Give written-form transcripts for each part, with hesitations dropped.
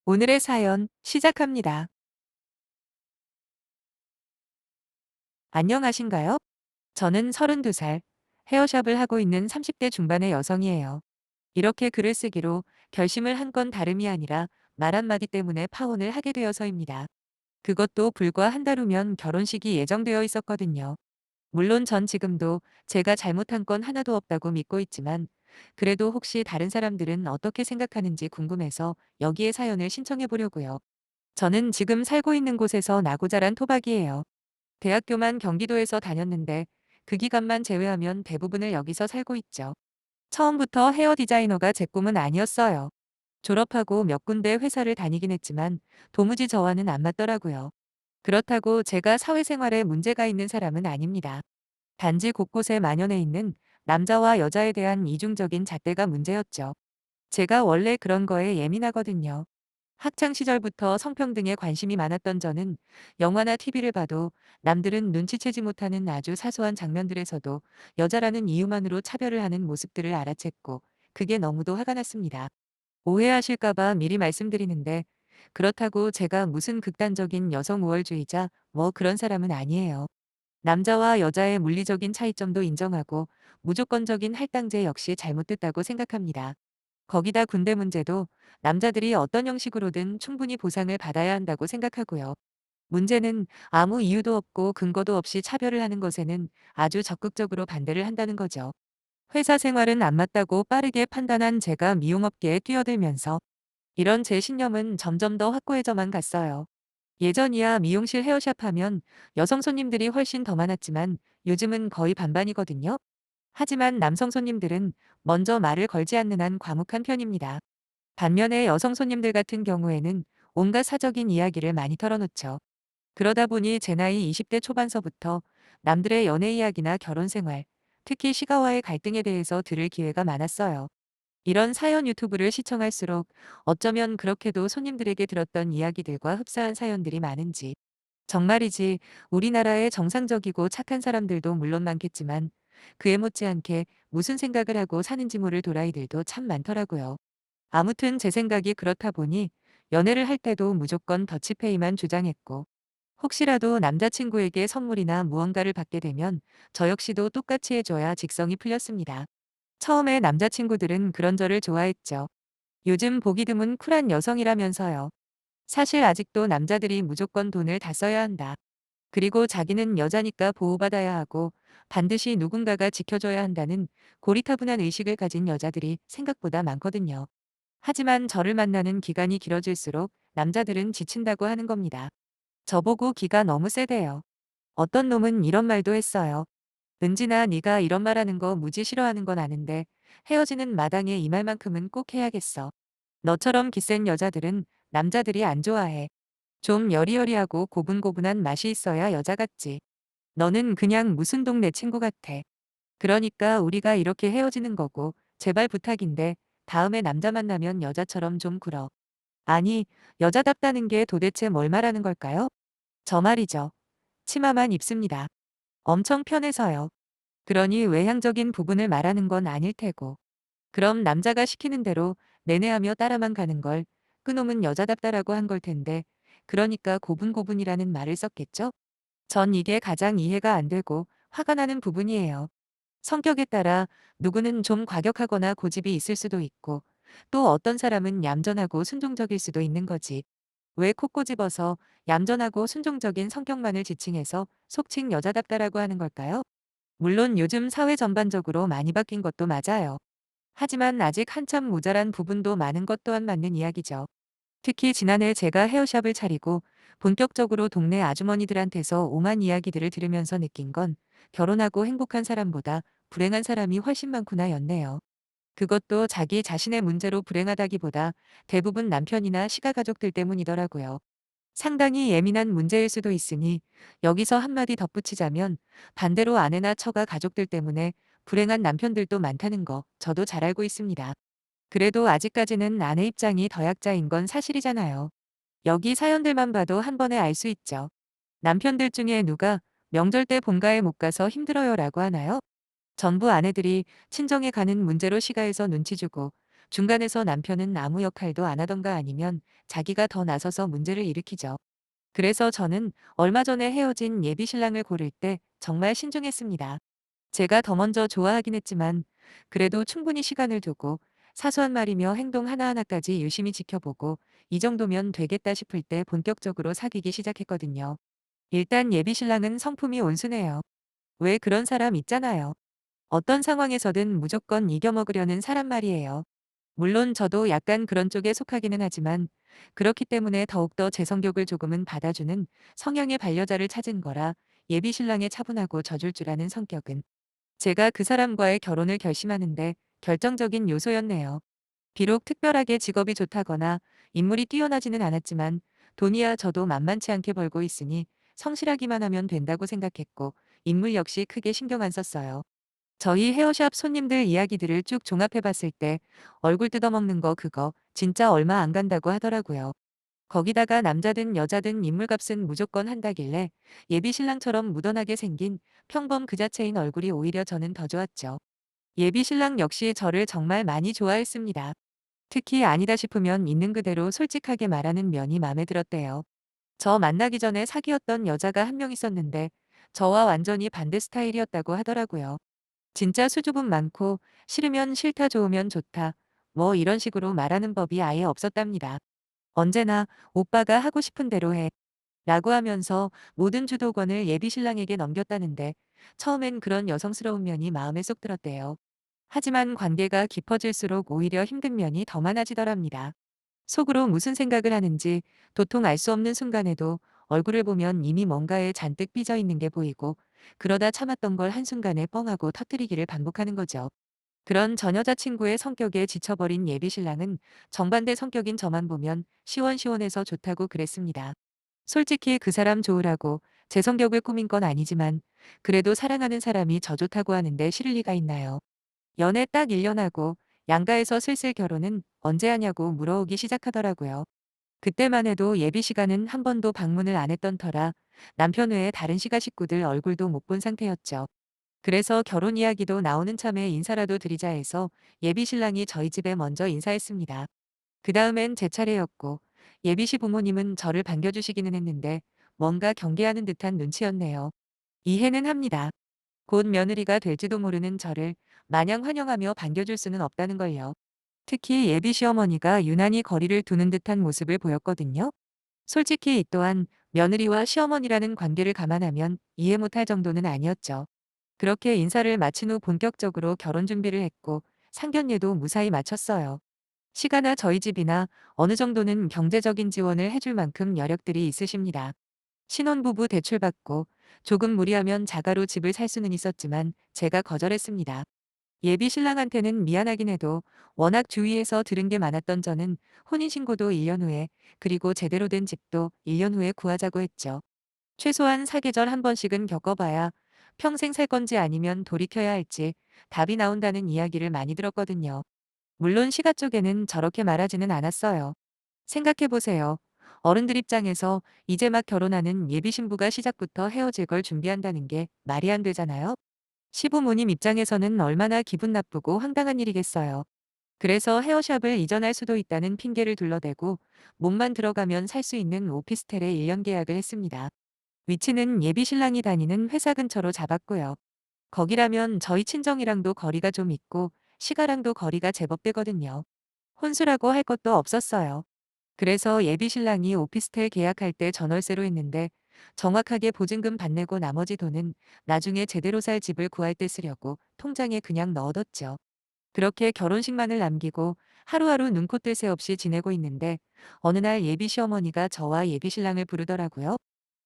오늘의 사연 시작합니다. 안녕하신가요? 저는 32살, 헤어샵을 하고 있는 30대 중반의 여성이에요. 이렇게 글을 쓰기로 결심을 한 건 다름이 아니라 말 한마디 때문에 파혼을 하게 되어서입니다. 그것도 불과 한 달 후면 결혼식이 예정되어 있었거든요. 물론 전 지금도 제가 잘못한 건 하나도 없다고 믿고 있지만, 그래도 혹시 다른 사람들은 어떻게 생각하는지 궁금해서 여기에 사연을 신청해 보려고요. 저는 지금 살고 있는 곳에서 나고 자란 토박이에요. 대학교만 경기도에서 다녔는데 그 기간만 제외하면 대부분을 여기서 살고 있죠. 처음부터 헤어 디자이너가 제 꿈은 아니었어요. 졸업하고 몇 군데 회사를 다니긴 했지만 도무지 저와는 안 맞더라고요. 그렇다고 제가 사회생활에 문제가 있는 사람은 아닙니다. 단지 곳곳에 만연해 있는 남자와 여자에 대한 이중적인 잣대가 문제였죠. 제가 원래 그런 거에 예민하거든요. 학창 시절부터 성평등에 관심이 많았던 저는 영화나 TV를 봐도 남들은 눈치채지 못하는 아주 사소한 장면들에서도 여자라는 이유만으로 차별을 하는 모습들을 알아챘고, 그게 너무도 화가 났습니다. 오해하실까봐 미리 말씀드리는데, 그렇다고 제가 무슨 극단적인 여성 우월주의자 뭐 그런 사람은 아니에요. 남자와 여자의 물리적인 차이점도 인정하고 무조건적인 할당제 역시 잘못됐다고 생각합니다. 거기다 군대 문제도 남자들이 어떤 형식으로든 충분히 보상을 받아야 한다고 생각하고요. 문제는 아무 이유도 없고 근거도 없이 차별을 하는 것에는 아주 적극적으로 반대를 한다는 거죠. 회사 생활은 안 맞다고 빠르게 판단한 제가 미용업계에 뛰어들면서 이런 제 신념은 점점 더 확고해져만 갔어요. 예전이야 미용실 헤어샵 하면 여성 손님들이 훨씬 더 많았지만 요즘은 거의 반반이거든요. 하지만 남성 손님들은 먼저 말을 걸지 않는 한 과묵한 편입니다. 반면에 여성 손님들 같은 경우에는 온갖 사적인 이야기를 많이 털어놓죠. 그러다 보니 제 나이 20대 초반서부터 남들의 연애 이야기나 결혼 생활, 특히 시가와의 갈등에 대해서 들을 기회가 많았어요. 이런 사연 유튜브를 시청할수록 어쩌면 그렇게도 손님들에게 들었던 이야기들과 흡사한 사연들이 많은지. 정말이지 우리나라에 정상적이고 착한 사람들도 물론 많겠지만 그에 못지않게 무슨 생각을 하고 사는지 모를 도라이들도 참 많더라고요. 아무튼 제 생각이 그렇다 보니 연애를 할 때도 무조건 더치페이만 주장했고, 혹시라도 남자친구에게 선물이나 무언가를 받게 되면 저 역시도 똑같이 해줘야 직성이 풀렸습니다. 처음에 남자친구들은 그런 저를 좋아했죠. 요즘 보기 드문 쿨한 여성이라면서요. 사실 아직도 남자들이 무조건 돈을 다 써야 한다. 그리고 자기는 여자니까 보호받아야 하고 반드시 누군가가 지켜줘야 한다는 고리타분한 의식을 가진 여자들이 생각보다 많거든요. 하지만 저를 만나는 기간이 길어질수록 남자들은 지친다고 하는 겁니다. 저보고 기가 너무 세대요. 어떤 놈은 이런 말도 했어요. 은진아, 네가 이런 말하는 거 무지 싫어하는 건 아는데 헤어지는 마당에 이 말만큼은 꼭 해야겠어. 너처럼 기센 여자들은 남자들이 안 좋아해. 좀 여리여리하고 고분고분한 맛이 있어야 여자 같지. 너는 그냥 무슨 동네 친구 같아. 그러니까 우리가 이렇게 헤어지는 거고 제발 부탁인데 다음에 남자 만나면 여자처럼 좀 굴어. 아니, 여자답다는 게 도대체 뭘 말하는 걸까요? 저 말이죠. 치마만 입습니다. 엄청 편해서요. 그러니 외향적인 부분을 말하는 건 아닐 테고. 그럼 남자가 시키는 대로 내내하며 따라만 가는 걸 그놈은 여자답다라고 한 걸 텐데, 그러니까 고분고분이라는 말을 썼겠죠? 전 이게 가장 이해가 안 되고 화가 나는 부분이에요. 성격에 따라 누구는 좀 과격하거나 고집이 있을 수도 있고, 또 어떤 사람은 얌전하고 순종적일 수도 있는 거지. 왜 콕 꼬집어서 얌전하고 순종적인 성격만을 지칭해서 속칭 여자답다라고 하는 걸까요? 물론 요즘 사회 전반적으로 많이 바뀐 것도 맞아요. 하지만 아직 한참 모자란 부분도 많은 것 또한 맞는 이야기죠. 특히 지난해 제가 헤어샵을 차리고 본격적으로 동네 아주머니들한테서 오만 이야기들을 들으면서 느낀 건 결혼하고 행복한 사람보다 불행한 사람이 훨씬 많구나 였네요. 그것도 자기 자신의 문제로 불행하다기보다 대부분 남편이나 시가가족들 때문이더라고요. 상당히 예민한 문제일 수도 있으니 여기서 한마디 덧붙이자면 반대로 아내나 처가 가족들 때문에 불행한 남편들도 많다는 거 저도 잘 알고 있습니다. 그래도 아직까지는 아내 입장이 더 약자인 건 사실이잖아요. 여기 사연들만 봐도 한 번에 알 수 있죠. 남편들 중에 누가 명절 때 본가에 못 가서 힘들어요라고 하나요? 전부 아내들이 친정에 가는 문제로 시가해서 눈치 주고 중간에서 남편은 아무 역할도 안 하던가 아니면 자기가 더 나서서 문제를 일으키죠. 그래서 저는 얼마 전에 헤어진 예비 신랑을 고를 때 정말 신중했습니다. 제가 더 먼저 좋아하긴 했지만 그래도 충분히 시간을 두고 사소한 말이며 행동 하나하나까지 유심히 지켜보고 이 정도면 되겠다 싶을 때 본격적으로 사귀기 시작했거든요. 일단 예비 신랑은 성품이 온순해요. 왜 그런 사람 있잖아요. 어떤 상황에서든 무조건 이겨먹으려는 사람 말이에요. 물론 저도 약간 그런 쪽에 속하기는 하지만 그렇기 때문에 더욱더 제 성격을 조금은 받아주는 성향의 반려자를 찾은 거라 예비 신랑의 차분하고 져줄 줄 아는 성격은 제가 그 사람과의 결혼을 결심하는데 결정적인 요소였네요. 비록 특별하게 직업이 좋다거나 인물이 뛰어나지는 않았지만 돈이야 저도 만만치 않게 벌고 있으니 성실하기만 하면 된다고 생각했고 인물 역시 크게 신경 안 썼어요. 저희 헤어샵 손님들 이야기들을 쭉 종합해 봤을 때 얼굴 뜯어먹는 거 그거 진짜 얼마 안 간다고 하더라고요. 거기다가 남자든 여자든 인물값은 무조건 한다길래 예비 신랑처럼 무던하게 생긴 평범 그 자체인 얼굴이 오히려 저는 더 좋았죠. 예비 신랑 역시 저를 정말 많이 좋아했습니다. 특히 아니다 싶으면 있는 그대로 솔직하게 말하는 면이 마음에 들었대요. 저 만나기 전에 사귀었던 여자가 한 명 있었는데 저와 완전히 반대 스타일이었다고 하더라고요. 진짜 수줍음 많고 싫으면 싫다 좋으면 좋다 뭐 이런 식으로 말하는 법이 아예 없었답니다. 언제나 오빠가 하고 싶은 대로 해 라고 하면서 모든 주도권을 예비 신랑에게 넘겼다는데 처음엔 그런 여성스러운 면이 마음에 쏙 들었대요. 하지만 관계가 깊어질수록 오히려 힘든 면이 더 많아지더랍니다. 속으로 무슨 생각을 하는지 도통 알 수 없는 순간에도 얼굴을 보면 이미 뭔가에 잔뜩 삐져 있는 게 보이고 그러다 참았던 걸 한순간에 뻥하고 터뜨리기를 반복하는 거죠. 그런 전 여자친구의 성격에 지쳐버린 예비 신랑은 정반대 성격인 저만 보면 시원시원해서 좋다고 그랬습니다. 솔직히 그 사람 좋으라고 제 성격을 꾸민 건 아니지만 그래도 사랑하는 사람이 저 좋다고 하는데 싫을 리가 있나요? 연애 딱 1년 하고 양가에서 슬슬 결혼은 언제 하냐고 물어오기 시작하더라고요. 그때만 해도 예비 시간은 한 번도 방문을 안 했던 터라 남편 외에 다른 시가 식구들 얼굴도 못 본 상태였죠. 그래서 결혼 이야기도 나오는 참에 인사라도 드리자 해서 예비 신랑이 저희 집에 먼저 인사했습니다. 그 다음엔 제 차례였고 예비 시 부모님은 저를 반겨주시기는 했는데 뭔가 경계하는 듯한 눈치였네요. 이해는 합니다. 곧 며느리가 될지도 모르는 저를 마냥 환영하며 반겨줄 수는 없다는 걸요. 특히 예비 시어머니가 유난히 거리를 두는 듯한 모습을 보였거든요. 솔직히 이 또한 며느리와 시어머니라는 관계를 감안하면 이해 못할 정도는 아니었죠. 그렇게 인사를 마친 후 본격적으로 결혼 준비를 했고 상견례도 무사히 마쳤어요. 시가나 저희 집이나 어느 정도는 경제적인 지원을 해줄 만큼 여력들이 있으십니다. 신혼부부 대출받고 조금 무리하면 자가로 집을 살 수는 있었지만 제가 거절했습니다. 예비 신랑한테는 미안하긴 해도 워낙 주위에서 들은 게 많았던 저는 혼인신고도 1년 후에 그리고 제대로 된 집도 1년 후에 구하자고 했죠. 최소한 사계절 한 번씩은 겪어봐야 평생 살 건지 아니면 돌이켜야 할지 답이 나온다는 이야기를 많이 들었거든요. 물론 시가 쪽에는 저렇게 말하지는 않았어요. 생각해보세요. 어른들 입장에서 이제 막 결혼하는 예비 신부가 시작부터 헤어질 걸 준비한다는 게 말이 안 되잖아요. 시부모님 입장에서는 얼마나 기분 나쁘고 황당한 일이겠어요. 그래서 헤어샵을 이전할 수도 있다는 핑계를 둘러대고 몸만 들어가면 살 수 있는 오피스텔에 1년 계약을 했습니다. 위치는 예비 신랑이 다니는 회사 근처로 잡았고요. 거기라면 저희 친정이랑도 거리가 좀 있고 시가랑도 거리가 제법 되거든요. 혼수라고 할 것도 없었어요. 그래서 예비 신랑이 오피스텔 계약할 때 전월세로 했는데 정확하게 보증금 받내고 나머지 돈은 나중에 제대로 살 집을 구할 때 쓰려고 통장에 그냥 넣어뒀죠. 그렇게 결혼식만을 남기고 하루하루 눈코 뜰 새 없이 지내고 있는데 어느 날 예비 시어머니가 저와 예비 신랑을 부르더라고요.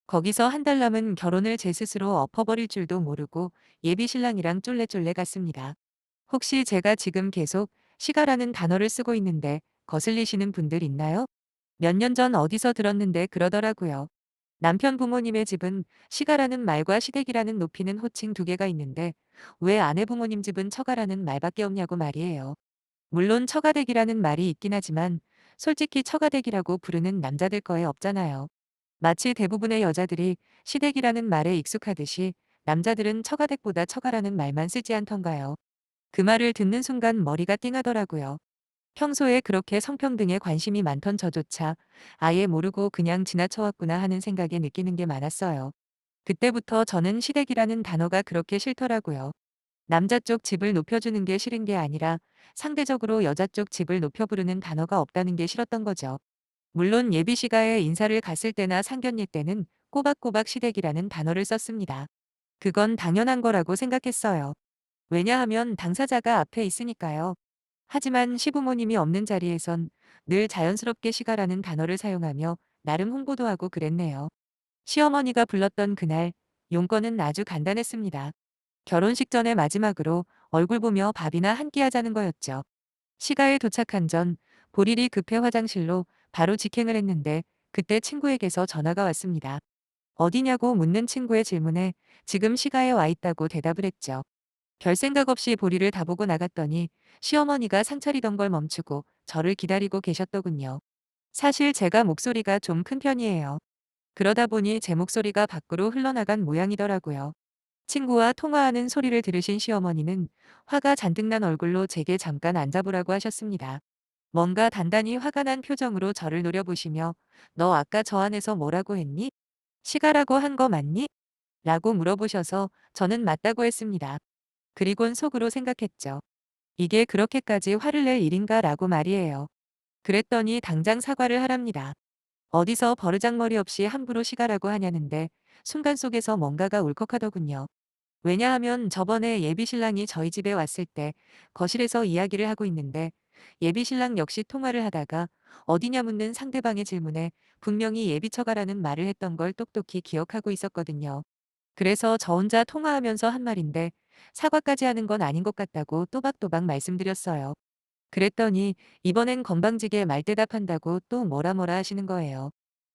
거기서 한 달 남은 결혼을 제 스스로 엎어버릴 줄도 모르고 예비 신랑이랑 쫄래쫄래 갔습니다. 혹시 제가 지금 계속 시가라는 단어를 쓰고 있는데 거슬리시는 분들 있나요? 몇 년 전 어디서 들었는데 그러더라고요. 남편 부모님의 집은 시가라는 말과 시댁이라는 높이는 호칭 두 개가 있는데 왜 아내 부모님 집은 처가라는 말밖에 없냐고 말이에요. 물론 처가댁이라는 말이 있긴 하지만 솔직히 처가댁이라고 부르는 남자들 거에 없잖아요. 마치 대부분의 여자들이 시댁이라는 말에 익숙하듯이 남자들은 처가댁보다 처가라는 말만 쓰지 않던가요. 그 말을 듣는 순간 머리가 띵하더라고요. 평소에 그렇게 성평등에 관심이 많던 저조차 아예 모르고 그냥 지나쳐왔구나 하는 생각에 느끼는 게 많았어요. 그때부터 저는 시댁이라는 단어가 그렇게 싫더라고요. 남자 쪽 집을 높여주는 게 싫은 게 아니라 상대적으로 여자 쪽 집을 높여 부르는 단어가 없다는 게 싫었던 거죠. 물론 예비 시가에 인사를 갔을 때나 상견례 때는 꼬박꼬박 시댁이라는 단어를 썼습니다. 그건 당연한 거라고 생각했어요. 왜냐하면 당사자가 앞에 있으니까요. 하지만 시부모님이 없는 자리에선 늘 자연스럽게 시가라는 단어를 사용하며 나름 홍보도 하고 그랬네요. 시어머니가 불렀던 그날 용건은 아주 간단했습니다. 결혼식 전에 마지막으로 얼굴 보며 밥이나 한 끼 하자는 거였죠. 시가에 도착한 전 보리리 급해 화장실로 바로 직행을 했는데 그때 친구에게서 전화가 왔습니다. 어디냐고 묻는 친구의 질문에 지금 시가에 와 있다고 대답을 했죠. 별 생각 없이 보리를 다 보고 나갔더니 시어머니가 상차리던 걸 멈추고 저를 기다리고 계셨더군요. 사실 제가 목소리가 좀 큰 편이에요. 그러다 보니 제 목소리가 밖으로 흘러나간 모양이더라고요. 친구와 통화하는 소리를 들으신 시어머니는 화가 잔뜩 난 얼굴로 제게 잠깐 앉아보라고 하셨습니다. 뭔가 단단히 화가 난 표정으로 저를 노려보시며 너 아까 저 안에서 뭐라고 했니? 시가라고 한 거 맞니? 라고 물어보셔서 저는 맞다고 했습니다. 그리곤 속으로 생각했죠. 이게 그렇게까지 화를 낼 일인가 라고 말이에요. 그랬더니 당장 사과를 하랍니다. 어디서 버르장머리 없이 함부로 시가라고 하냐는데 순간 속에서 뭔가가 울컥하더군요. 왜냐하면 저번에 예비신랑이 저희 집에 왔을 때 거실에서 이야기를 하고 있는데 예비신랑 역시 통화를 하다가 어디냐 묻는 상대방의 질문에 분명히 예비처가라는 말을 했던 걸 똑똑히 기억하고 있었거든요. 그래서 저 혼자 통화하면서 한 말인데 사과까지 하는 건 아닌 것 같다고 또박또박 말씀드렸어요. 그랬더니 이번엔 건방지게 말대답한다고 또 뭐라 뭐라 하시는 거예요.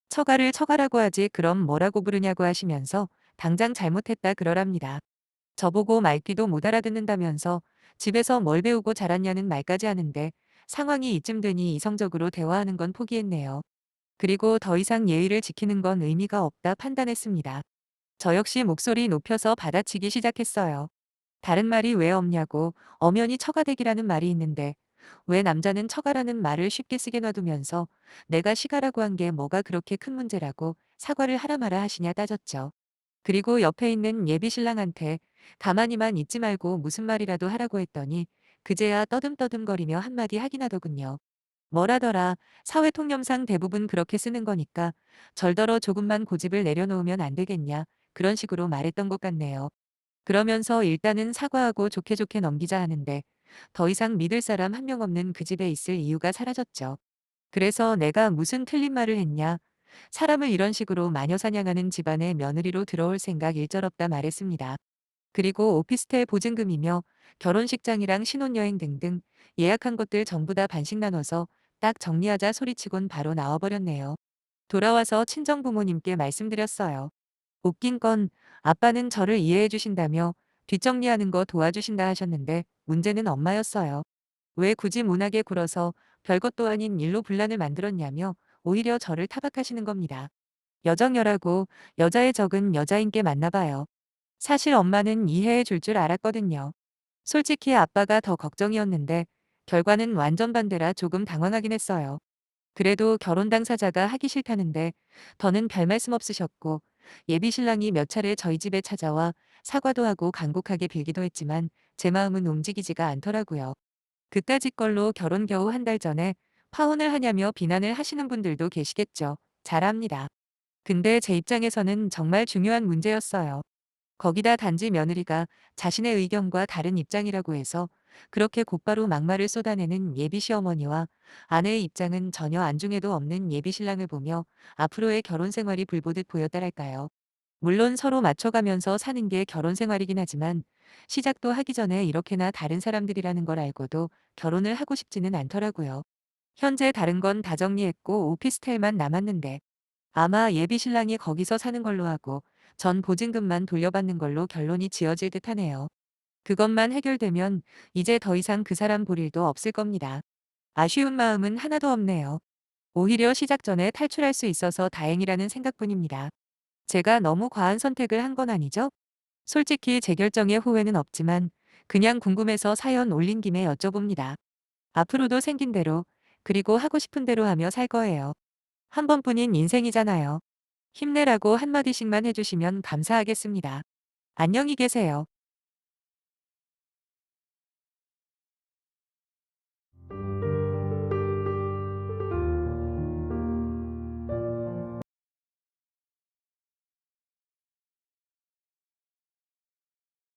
처가를 처가라고 하지 그럼 뭐라고 부르냐고 하시면서 당장 잘못했다 그러랍니다. 저보고 말귀도 못 알아듣는다면서 집에서 뭘 배우고 자랐냐는 말까지 하는데 상황이 이쯤 되니 이성적으로 대화하는 건 포기했네요. 그리고 더 이상 예의를 지키는 건 의미가 없다 판단했습니다. 저 역시 목소리 높여서 받아치기 시작했어요. 다른 말이 왜 없냐고 엄연히 처가댁이라는 말이 있는데 왜 남자는 처가라는 말을 쉽게 쓰게 놔두면서 내가 시가라고 한 게 뭐가 그렇게 큰 문제라고 사과를 하라 마라 하시냐 따졌죠. 그리고 옆에 있는 예비 신랑한테 가만히만 있지 말고 무슨 말이라도 하라고 했더니 그제야 떠듬떠듬거리며 한마디 하긴 하더군요. 뭐라더라 사회통념상 대부분 그렇게 쓰는 거니까 절더러 조금만 고집을 내려놓으면 안 되겠냐 그런 식으로 말했던 것 같네요. 그러면서 일단은 사과하고 좋게 좋게 넘기자 하는데 더 이상 믿을 사람 한 명 없는 그 집에 있을 이유가 사라졌죠. 그래서 내가 무슨 틀린 말을 했냐. 사람을 이런 식으로 마녀사냥하는 집안에 며느리로 들어올 생각 일절없다 말했습니다. 그리고 오피스텔 보증금이며 결혼식장이랑 신혼여행 등등 예약한 것들 전부 다 반씩 나눠서 딱 정리하자 소리치곤 바로 나와버렸네요. 돌아와서 친정부모님께 말씀드렸어요. 웃긴 건 아빠는 저를 이해해 주신다며 뒷정리하는 거 도와주신다 하셨는데 문제는 엄마였어요. 왜 굳이 모나게 굴어서 별것도 아닌 일로 분란을 만들었냐며 오히려 저를 타박하시는 겁니다. 여정여라고 여자의 적은 여자인 게 맞나 봐요. 사실 엄마는 이해해 줄 줄 알았거든요. 솔직히 아빠가 더 걱정이었는데 결과는 완전 반대라 조금 당황하긴 했어요. 그래도 결혼 당사자가 하기 싫다는데 더는 별 말씀 없으셨고 예비 신랑이 몇 차례 저희 집에 찾아와 사과도 하고 간곡하게 빌기도 했지만 제 마음은 움직이지가 않더라고요. 그따지 걸로 결혼 겨우 한 달 전에 파혼을 하냐며 비난을 하시는 분들도 계시겠죠. 잘 압니다. 근데 제 입장에서는 정말 중요한 문제였어요. 거기다 단지 며느리가 자신의 의견과 다른 입장이라고 해서 그렇게 곧바로 막말을 쏟아내는 예비 시어머니와 아내의 입장은 전혀 안중에도 없는 예비 신랑을 보며 앞으로의 결혼 생활이 불보듯 보였다랄까요. 물론 서로 맞춰가면서 사는 게 결혼 생활이긴 하지만 시작도 하기 전에 이렇게나 다른 사람들이라는 걸 알고도 결혼을 하고 싶지는 않더라고요. 현재 다른 건 다 정리했고 오피스텔만 남았는데 아마 예비 신랑이 거기서 사는 걸로 하고 전 보증금만 돌려받는 걸로 결론이 지어질 듯하네요. 그것만 해결되면 이제 더 이상 그 사람 볼 일도 없을 겁니다. 아쉬운 마음은 하나도 없네요. 오히려 시작 전에 탈출할 수 있어서 다행이라는 생각뿐입니다. 제가 너무 과한 선택을 한 건 아니죠? 솔직히 제 결정에 후회는 없지만 그냥 궁금해서 사연 올린 김에 여쭤봅니다. 앞으로도 생긴 대로, 그리고 하고 싶은 대로 하며 살 거예요. 한 번뿐인 인생이잖아요. 힘내라고 한마디씩만 해주시면 감사하겠습니다. 안녕히 계세요.